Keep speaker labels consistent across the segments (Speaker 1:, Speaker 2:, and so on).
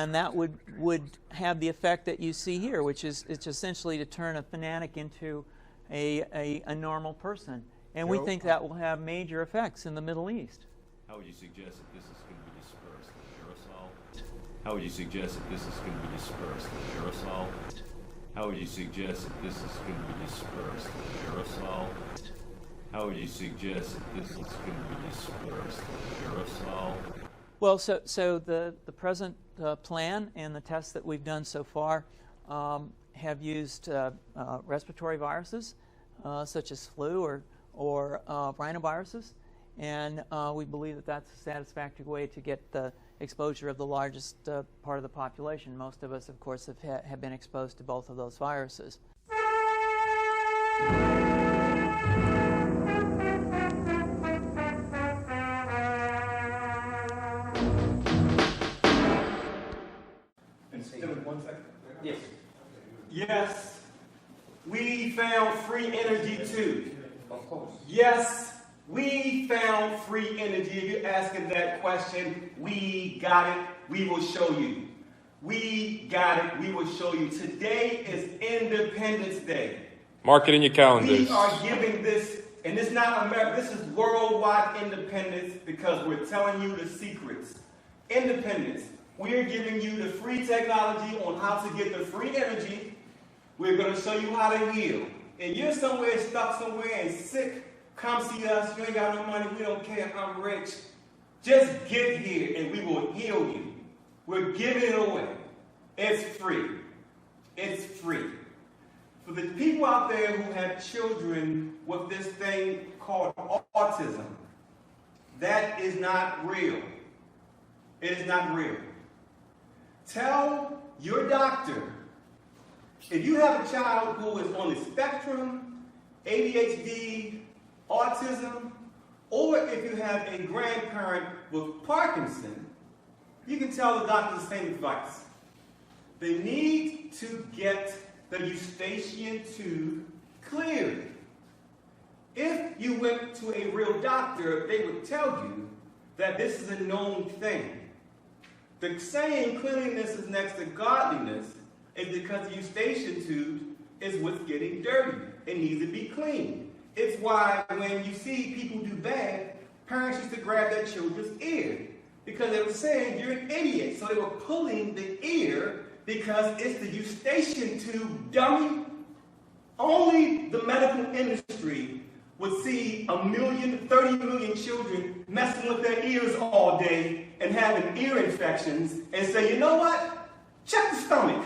Speaker 1: and that would have the effect that you see here, which is it's essentially to turn a fanatic into a normal person. And we think that will have major effects in the Middle East.
Speaker 2: How would you suggest that this is going to be dispersed? Aerosol? How would you suggest that this is going to be dispersed? Aerosol? How would you suggest that this is going to be dispersed? Aerosol? How would you suggest that this is going to be dispersed? Aerosol?
Speaker 1: Well, so the present plan and the tests that we've done so far have used respiratory viruses such as flu or rhinoviruses, and we believe that that's a satisfactory way to get the exposure of the largest part of the population. Most of us, of course, have been exposed to both of those viruses.
Speaker 3: Yes. Yes, we found free energy too.
Speaker 4: Of course.
Speaker 3: Yes, we found free energy. If you're asking that question, we got it. We will show you. We got it. We will show you. Today is Independence Day.
Speaker 5: Mark it in your calendars.
Speaker 3: We are giving this, and it's not America, this is worldwide independence because we're telling you the secrets. Independence. We are giving you the free technology on how to get the free energy. We're going to show you how to heal. And you're somewhere stuck somewhere and sick, come see us. You ain't got no money. We don't care. I'm rich. Just get here and we will heal you. We're giving it away. It's free. It's free. For the people out there who have children with this thing called autism, that is not real. It is not real. Tell your doctor, if you have a child who is on the spectrum, ADHD, autism, or if you have a grandparent with Parkinson, you can tell the doctor the same advice. They need to get the eustachian tube cleared. If you went to a real doctor, they would tell you that this is a known thing. The saying cleanliness is next to godliness is because the eustachian tube is what's getting dirty. It needs to be cleaned. It's why when you see people do bad, parents used to grab their children's ear because they were saying, you're an idiot. So they were pulling the ear because it's the eustachian tube, dummy. Only the medical industry would see 30 million children messing with their ears all day and having ear infections and say, you know what? Check the stomach.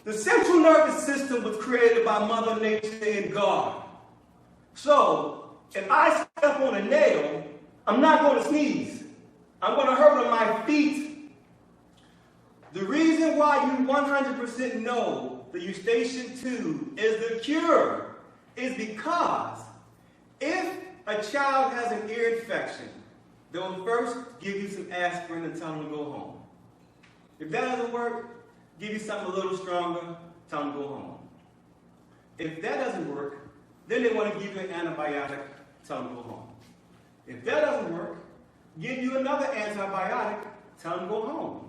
Speaker 3: The central nervous system was created by Mother Nature and God. So, if I step on a nail, I'm not going to sneeze. I'm going to hurt on my feet. The reason why you 100% know the eustachian tube is the cure is because if a child has an ear infection, they'll first give you some aspirin and tell them to go home. If that doesn't work, give you something a little stronger, tell them to go home. If that doesn't work, then they want to give you an antibiotic, tell them to go home. If that doesn't work, give you another antibiotic, tell them to go home.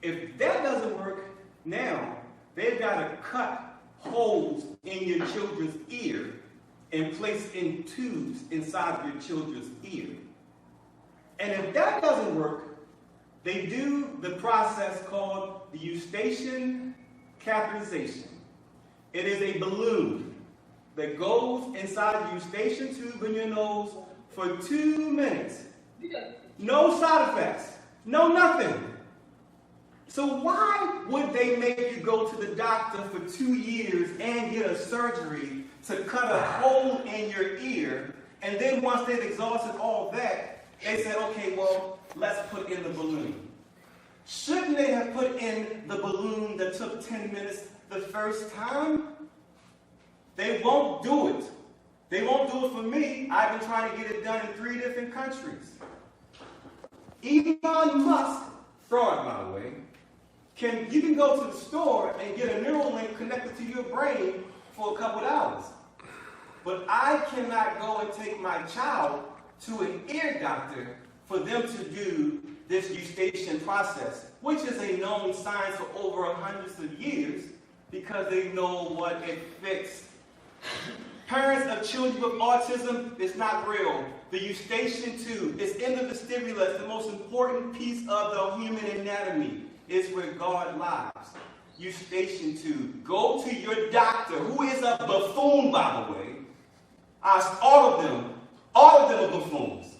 Speaker 3: If that doesn't work, now they've got to cut holes in your children's ear and place in tubes inside of your children's ear. And if that doesn't work, they do the process called the eustachian catheterization. It is a balloon that goes inside the eustachian tube in your nose for 2 minutes. No side effects, no nothing. So why would they make you go to the doctor for 2 years and get a surgery to cut a hole in your ear, and then once they've exhausted all that, they said, okay, well, let's put in the balloon. Shouldn't they have put in the balloon that took 10 minutes the first time? They won't do it. They won't do it for me. I've been trying to get it done in 3 different countries. Elon Musk, fraud by the way, you can go to the store and get a neural link connected to your brain for a couple of hours. But I cannot go and take my child to an ear doctor for them to do this eustachian process, which is a known science for over hundreds of years because they know what it fixed. Parents of children with autism, it's not real. The eustachian tube is in the vestibula. It's the most important piece of the human anatomy. It's where God lies. Eustachian tube. Go to your doctor, who is a buffoon, by the way. Ask all of them are buffoons.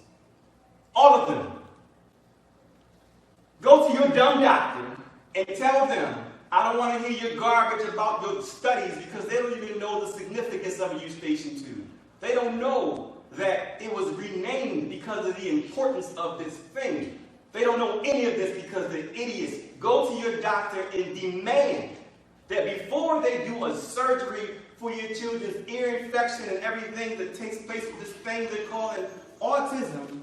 Speaker 3: All of them. Go to your dumb doctor and tell them, I don't want to hear your garbage about your studies because they don't even know the significance of a eustachian tube. They don't know that it was renamed because of the importance of this thing. They don't know any of this because they're idiots. Go to your doctor and demand that before they do a surgery for your children's ear infection and everything that takes place with this thing they call autism,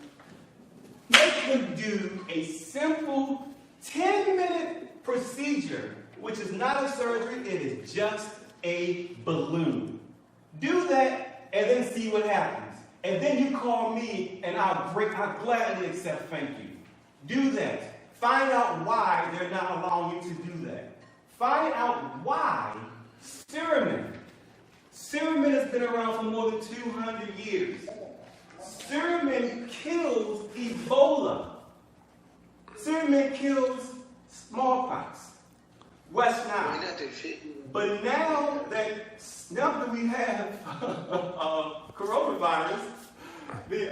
Speaker 3: make them do a simple 10-minute procedure, which is not a surgery, it is just a balloon. Do that and then see what happens. And then you call me and I'll gladly accept thank you. Do that. Find out why they're not allowing you to do that. Find out why Suramine. Suramine has been around for more than 200 years. Suramine kills Ebola. Suramine kills smallpox, West Nile. But now that we have coronavirus, the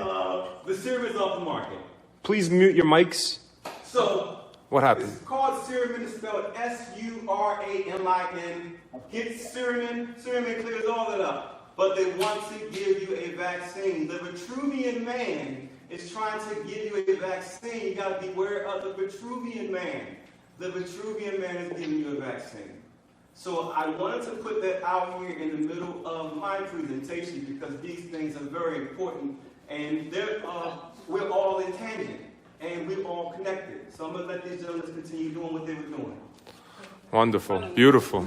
Speaker 3: Suramine is off the market.
Speaker 4: Please mute your mics.
Speaker 3: So,
Speaker 4: what happened?
Speaker 3: It's called Suramine. It's spelled S-U-R-A-M-I-N. Get Suramine. Suramine clears all that up. But they want to give you a vaccine. The Vitruvian man is trying to give you a vaccine. You got to beware of the Vitruvian man. The Vitruvian man is giving you a vaccine. So I wanted to put that out here in the middle of my presentation because these things are very important, and we're all in tangent, and we're all connected. So I'm going to let these gentlemen continue doing what they were doing.
Speaker 4: Wonderful. Beautiful.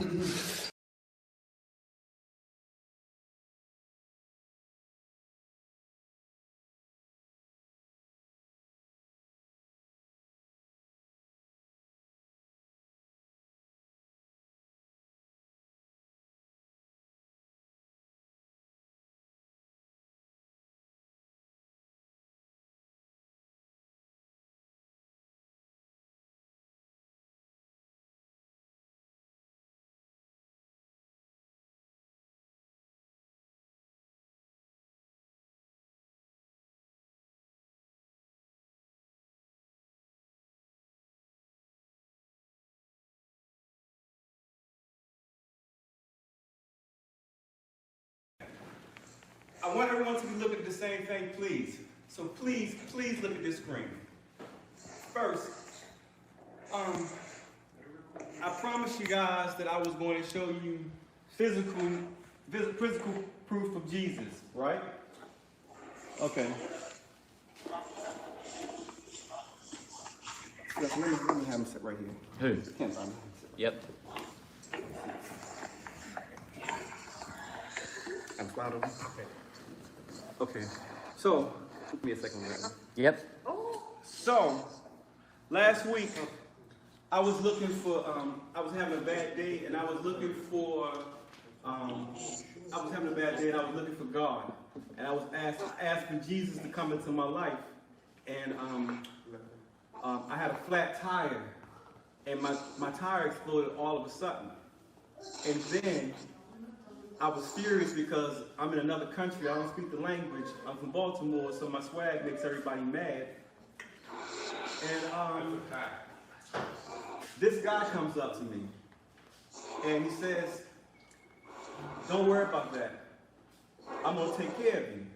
Speaker 3: I want everyone to look at the same thing, please. So please look at this screen. First, I promised you guys that I was going to show you physical proof of Jesus, right? Okay. Let me have him sit right here.
Speaker 5: Who? Yep.
Speaker 3: I'm proud of him. Okay. So, give me a second.
Speaker 5: Yep.
Speaker 3: So, last week, I was looking for, I was having a bad day, and I was looking for God. And I was asking Jesus to come into my life. And I had a flat tire, and my tire exploded all of a sudden. And then I was furious because I'm in another country. I don't speak the language. I'm from Baltimore, so my swag makes everybody mad. And this guy comes up to me, and he says, "Don't worry about that. I'm going to take care of you."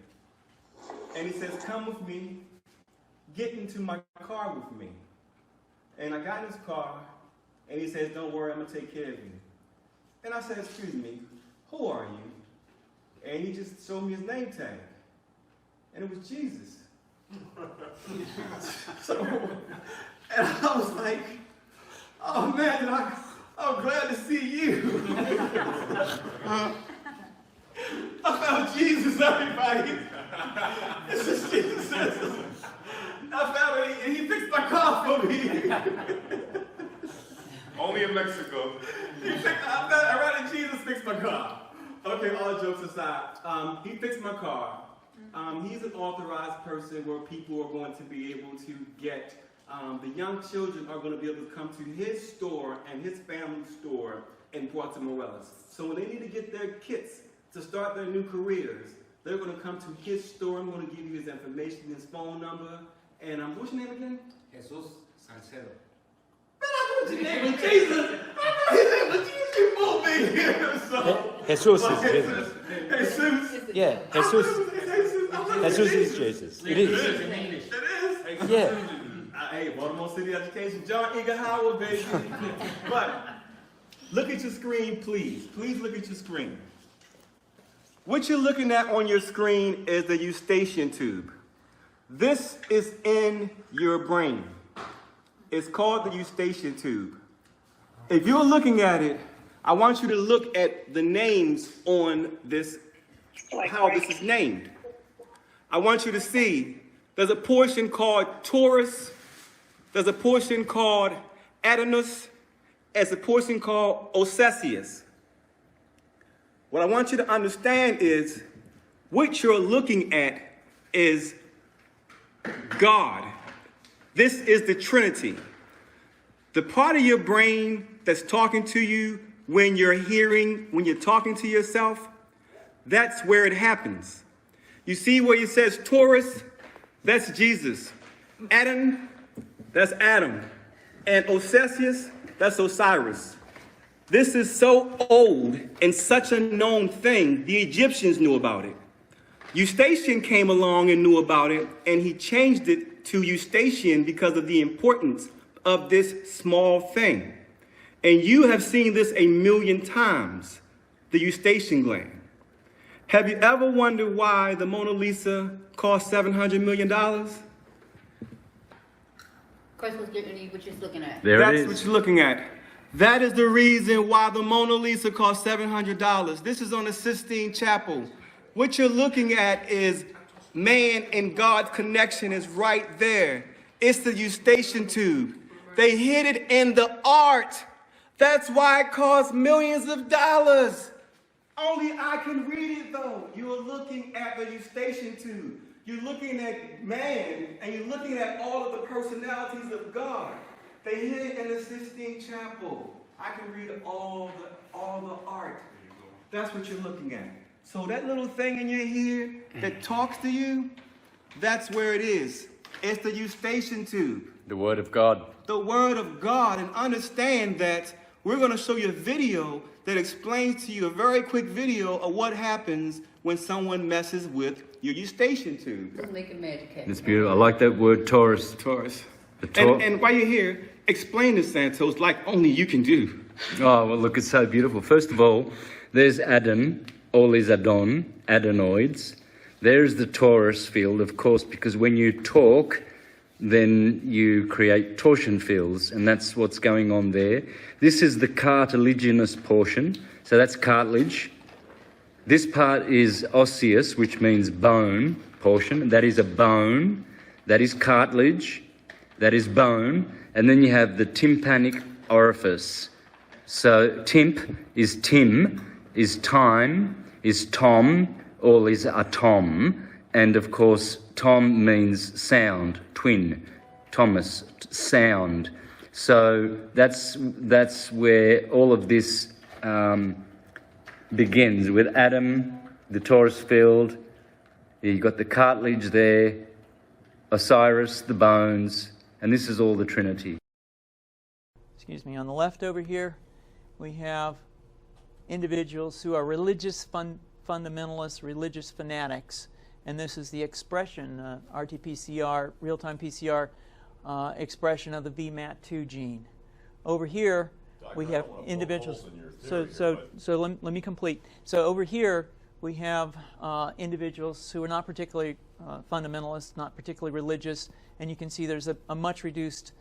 Speaker 3: And he says, "Come with me. Get into my car with me." And I got in his car, and he says, "Don't worry, I'm going to take care of you." And I said, "Excuse me, who are you?" And he just showed me his name tag. And it was Jesus. And I was like, "Oh man, I'm glad to see you." I found Jesus, everybody. This is Jesus. I found it, and he fixed my car for me.
Speaker 4: Only in Mexico.
Speaker 3: I ran and Jesus fixed my car. Okay, all jokes aside, he fixed my car. He's an authorized person where people are going to be able to get, the young children are going to be able to come to his store and his family store in Puerto Morelos. So when they need to get their kits to start their new careers, they're going to come to his store. I'm going to give you his information, his phone number, and what's your name again?
Speaker 6: Jesus Salcedo.
Speaker 3: Man, I know your name was Jesus. I know his name was Jesus. You moved me here. So,
Speaker 7: Jesus is Jesus.
Speaker 3: Jesus.
Speaker 7: Yeah, Jesus is Jesus. It is.
Speaker 6: In English.
Speaker 3: It is.
Speaker 7: Yeah.
Speaker 3: Hey, Baltimore City Education, John Eager Howard, baby. But look at your screen, please. Please look at your screen. What you're looking at on your screen is the eustachian tube. This is in your brain. It's called the eustachian tube. If you're looking at it, I want you to look at the names on this, how this is named. I want you to see there's a portion called torus, there's a portion called adenus, there's a portion called osseous. What I want you to understand is what you're looking at is God. This is the Trinity. The part of your brain that's talking to you when you're talking to yourself, that's where it happens. You see where it says Taurus? That's Jesus. Adam, that's Adam. And Osseous, that's Osiris. This is so old and such a known thing, the Egyptians knew about it. Eustachian came along and knew about it, and he changed it to Eustachian because of the importance of this small thing. And you have seen this 1,000,000 times, the eustachian gland. Have you ever wondered why the Mona Lisa cost $700 million?
Speaker 8: Chris, what you're looking at?
Speaker 3: That's what you're looking at. That is the reason why the Mona Lisa cost $700. This is on the Sistine Chapel. What you're looking at is man and God's connection is right there. It's the eustachian tube. They hid it in the art. That's why it costs millions of dollars. Only I can read it though. You are looking at the eustachian tube. You're looking at man, and you're looking at all of the personalities of God. They hid it in the Sistine Chapel. I can read all the art. That's what you're looking at. So that little thing in your ear that talks to you, that's where it is. It's the eustachian tube.
Speaker 7: The Word of God.
Speaker 3: The Word of God. And understand that we're going to show you a video that explains to you, a very quick video of what happens when someone messes with your eustachian tube.
Speaker 8: Just make it magic.
Speaker 7: It's beautiful. I like that word, Taurus.
Speaker 3: Taurus.
Speaker 7: The
Speaker 3: And while you're here, explain to Santos like only you can do.
Speaker 7: Oh, well, look, it's so beautiful. First of all, there's Adam, all is Adon, adenoids. There's the torus field, of course, because when you talk, then you create torsion fields, and that's what's going on there. This is the cartilaginous portion, so that's cartilage. This part is osseous, which means bone portion. That is a bone. That is cartilage. That is bone. And then you have the tympanic orifice. So timp is tim, is time, is tom, all is atom. And of course, tom means sound, twin, Thomas, sound. So that's where all of this begins, with Adam, the torus field. You've got the cartilage there, Osiris, the bones, and this is all the Trinity.
Speaker 1: Excuse me, on the left over here, we have individuals who are religious fundamentalists, religious fanatics, and this is the expression, RT-PCR, real-time PCR expression of the VMAT2 gene. Over here, we have individuals. So let me complete. So over here, we have individuals who are not particularly fundamentalist, not particularly religious, and you can see there's a much reduced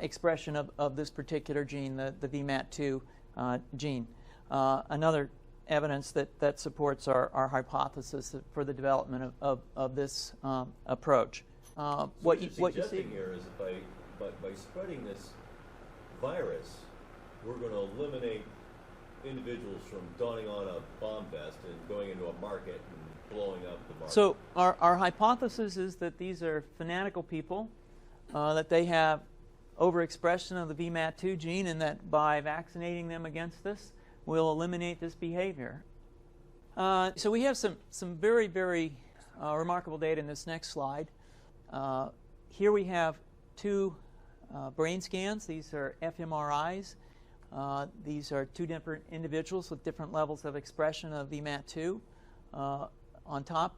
Speaker 1: expression of this particular gene, the VMAT2 gene. Another evidence that supports our hypothesis for the development of this approach. what
Speaker 2: you're
Speaker 1: you see
Speaker 2: suggesting here is that by spreading this virus, we're going to eliminate individuals from donning on a bomb vest and going into a market and blowing up the market.
Speaker 1: So our hypothesis is that these are fanatical people, that they have overexpression of the VMAT2 gene, and that by vaccinating them against this, we'll eliminate this behavior. So we have some very, very remarkable data in this next slide. Here we have two brain scans. These are fMRIs. These are two different individuals with different levels of expression of VMAT2. On top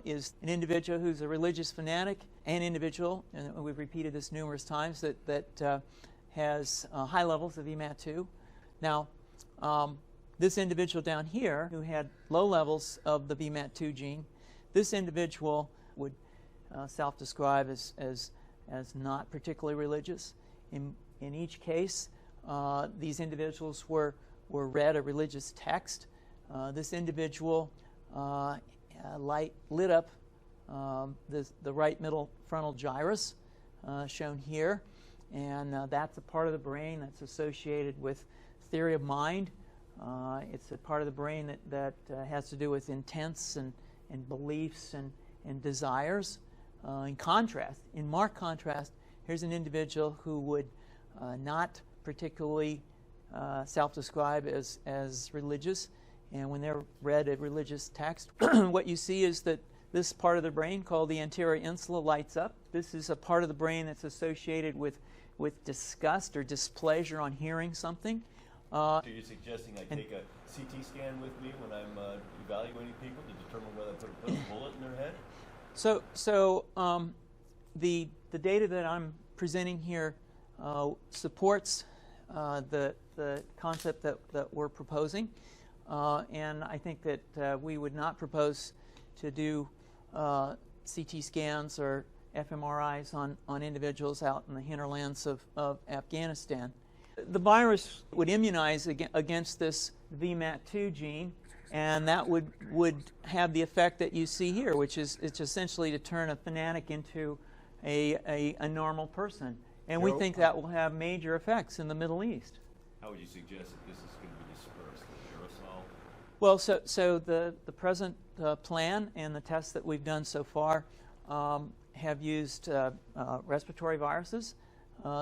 Speaker 1: is an individual who's a religious fanatic, an individual, and we've repeated this numerous times, that has high levels of VMAT2. Now, this individual down here who had low levels of the VMAT2 gene, this individual would self-describe as not particularly religious. In each case, these individuals were read a religious text. This individual lit up the right middle frontal gyrus, shown here, and that's a part of the brain that's associated with theory of mind. It's a part of the brain that has to do with intents and beliefs and desires. In marked contrast, here's an individual who would not particularly self-describe as religious, and when they're read a religious text, what you see is that this part of the brain called the anterior insula lights up. This is a part of the brain that's associated with disgust or displeasure on hearing something.
Speaker 2: So you're suggesting I take a CT scan with me when I'm evaluating people to determine whether I put a bullet in their head?
Speaker 1: So the data that I'm presenting here supports the concept that we're proposing, and I think that we would not propose to do CT scans or fMRIs on individuals out in the hinterlands of Afghanistan. The virus would immunize against this VMAT2 gene, and that would have the effect that you see here, which is it's essentially to turn a fanatic into a normal person. And we think that will have major effects in the Middle East.
Speaker 2: How would you suggest that this is going to be dispersed? With aerosol?
Speaker 1: Well, so the present plan and the tests that we've done so far have used respiratory viruses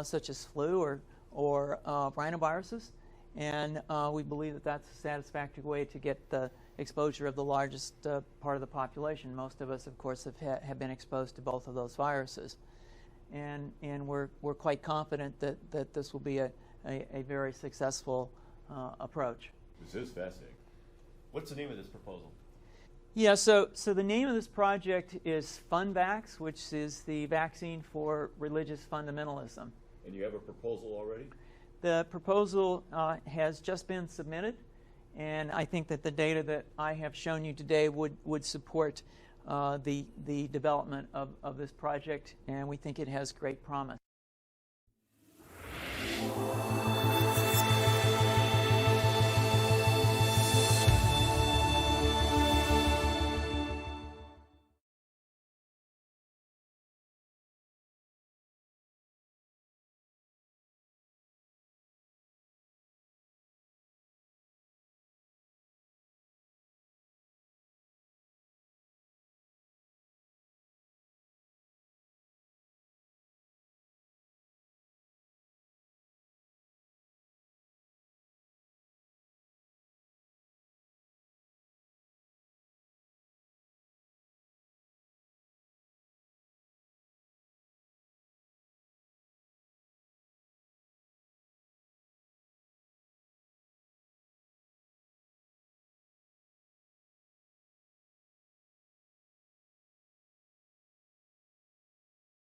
Speaker 1: such as flu or rhinoviruses, and we believe that that's a satisfactory way to get the exposure of the largest part of the population. Most of us, of course, have been exposed to both of those viruses, and we're quite confident that this will be a very successful approach.
Speaker 2: This is fascinating. What's the name of this proposal?
Speaker 1: Yeah, so the name of this project is Funvax, which is the vaccine for religious fundamentalism.
Speaker 2: And you have a proposal already?
Speaker 1: The proposal has just been submitted, and I think that the data that I have shown you today would support the development of this project, and we think it has great promise.